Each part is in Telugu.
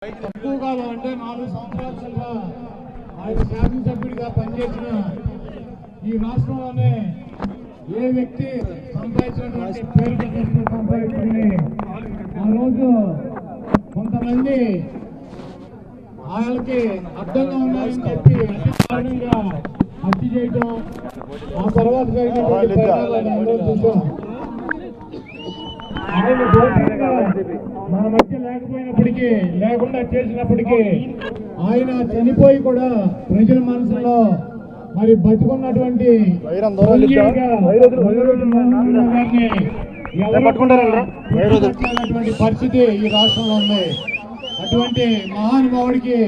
ఎక్కువ కాలం అంటే 4 సంవత్సరాలుగా ఆయన శాసనసభ్యుడిగా పనిచేసిన ఈ రాష్ట్రంలోనే ఏ వ్యక్తి సంపాదించినటువంటి పేరు ప్రతిష్టలు సంపాదించుకుని ఆ రోజు కొంతమంది ఆయనకి అర్థంగా ఉన్నారని చెప్పి అతి కారణంగా హత్య చేయడం, ఆ తర్వాత జరిగినటువంటి పరిణామాలు చూసాం. ఆయన మన మధ్య లేకపోయినప్పటికీ, లేకుండా చేసినప్పటికీ ఆయన చనిపోయి కూడా ప్రజల మనసులో మరి బతుకున్నటువంటి పరిస్థితి ఈ రాష్ట్రంలో ఉంది. అటువంటి మహానుభావుడికి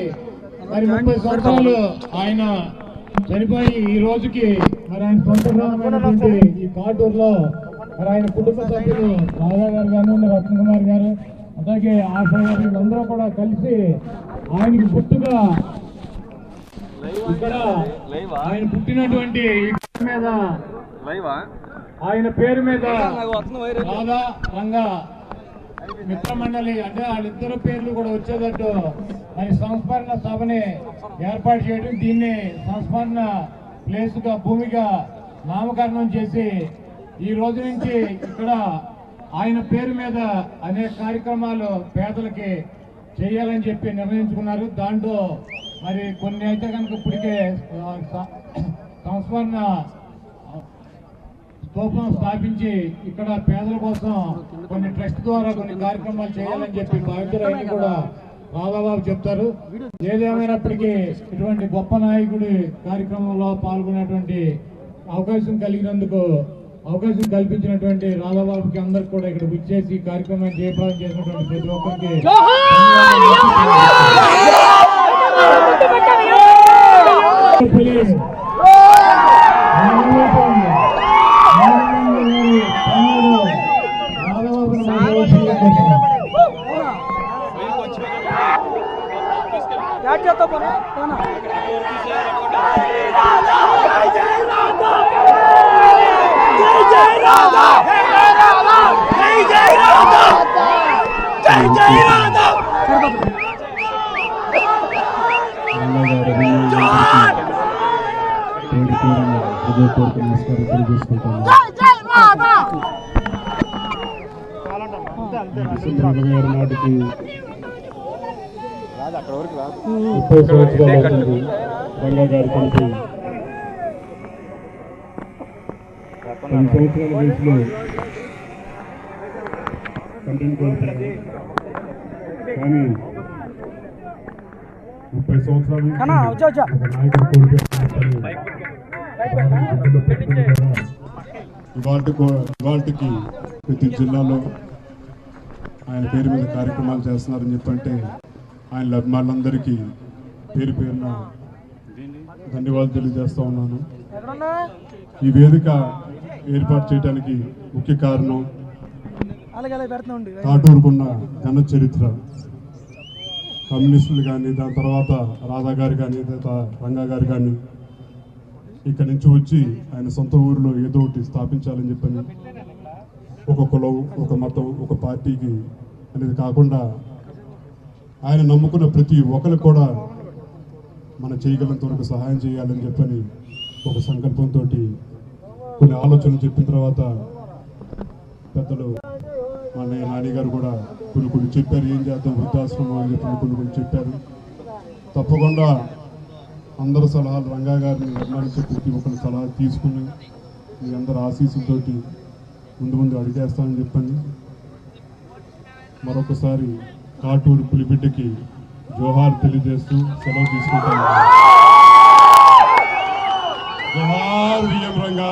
మరి 30 సంవత్సరాలు ఆయన చనిపోయి ఈ రోజుకి మరి ఆయన సొంత గ్రామమైనటువంటి ఈ కాటూరులో మరి ఆయన కుటుంబ సభ్యులు రాధా గారు గాను, రత్నకుమార్ గారు, అలాగే ఆశా గారు, వీళ్ళందరూ కూడా కలిసి ఆయనకి గుర్తుగా ఇక్కడ ఆయన పుట్టినటువంటి మీద ఆయన పేరు మీద రాధా రంగా మిత్రమండలి అంటే వాళ్ళిద్దరు పేర్లు కూడా వచ్చేటట్టు మరి సంస్మరణ సభని ఏర్పాటు చేయడం, దీన్ని సంస్మరణ ప్లేస్ గా భూమిగా నామకరణం చేసి ఈ రోజు నుంచి ఇక్కడ ఆయన పేరు మీద అనేక కార్యక్రమాలు పేదలకి చేయాలని చెప్పి నిర్ణయించుకున్నారు. దాంట్లో మరి కొన్ని అయితే కనుక ఇప్పటికే సంస్మరణ స్తూపం స్థాపించి ఇక్కడ పేదల కోసం కొన్ని ట్రస్ట్ ద్వారా కొన్ని కార్యక్రమాలు చేయాలని చెప్పి బాధ్యతలు కూడా రాధాబాబు చెప్తారు. ఏదేమైనప్పటికీ ఇటువంటి గొప్ప నాయకుడి కార్యక్రమంలో పాల్గొనేటువంటి అవకాశం కల్పించినటువంటి రాధాబాబుకి అందరికి కూడా ఇక్కడ విచ్చేసి కార్యక్రమాన్ని జయప్రదం చేసినటువంటి ప్రతి ఒక్కరికి నాటికి 30 సంవత్సరాలు అవుతుంది రంగా గారి కలిపి 10 సంవత్సరాల వయసులో కంటెంట్ కోల్పోయారు. కానీ 30 సంవత్సరాలు నాయకుడు కోల్పోయినప్పటికీ ప్రతి జిల్లాలో ఆయన పేరు మీద కార్యక్రమాలు చేస్తున్నారని చెప్పంటే ఆయన అభిమానులందరికీ పేరు పేరున ధన్యవాదాలు తెలియజేస్తా ఉన్నాను. ఈ వేదిక ఏర్పాటు చేయడానికి ముఖ్య కారణం కాటూరుకున్న ఘన చరిత్ర. కమ్యూనిస్టులు కానీ, దాని తర్వాత రాధా గారు కానీ, రంగా గారు కానీ ఇక్కడి నుంచి వచ్చి ఆయన సొంత ఊరిలో ఏదో ఒకటి స్థాపించాలని చెప్పని ఒక కులం, ఒక మతం, ఒక పార్టీకి అనేది కాకుండా ఆయన నమ్ముకున్న ప్రతి ఒక్కరికి కూడా మన చేయగలంత వరకు సహాయం చేయాలని చెప్పని ఒక సంకల్పంతో కొన్ని ఆలోచనలు చెప్పిన తర్వాత పెద్దలు మన నాని గారు కూడా కొన్ని చెప్పారు. ఏం చేద్దాం వృద్ధాశ్రమం అని చెప్పి కొన్ని చెప్పారు. తప్పకుండా అందరి సలహాలు రంగా గారిని నిర్మాణించే ప్రతి ఒక్కరి సలహా తీసుకుని మీ అందరి ఆశీస్సులతోటి ముందు అడిగేస్తానని చెప్పండి. మరొకసారి కాటూరు పులిబిడ్డకి జోహార్ తెలియజేస్తూ సెలవు తీసుకుంటాను. జోహార్ విఎం రంగా.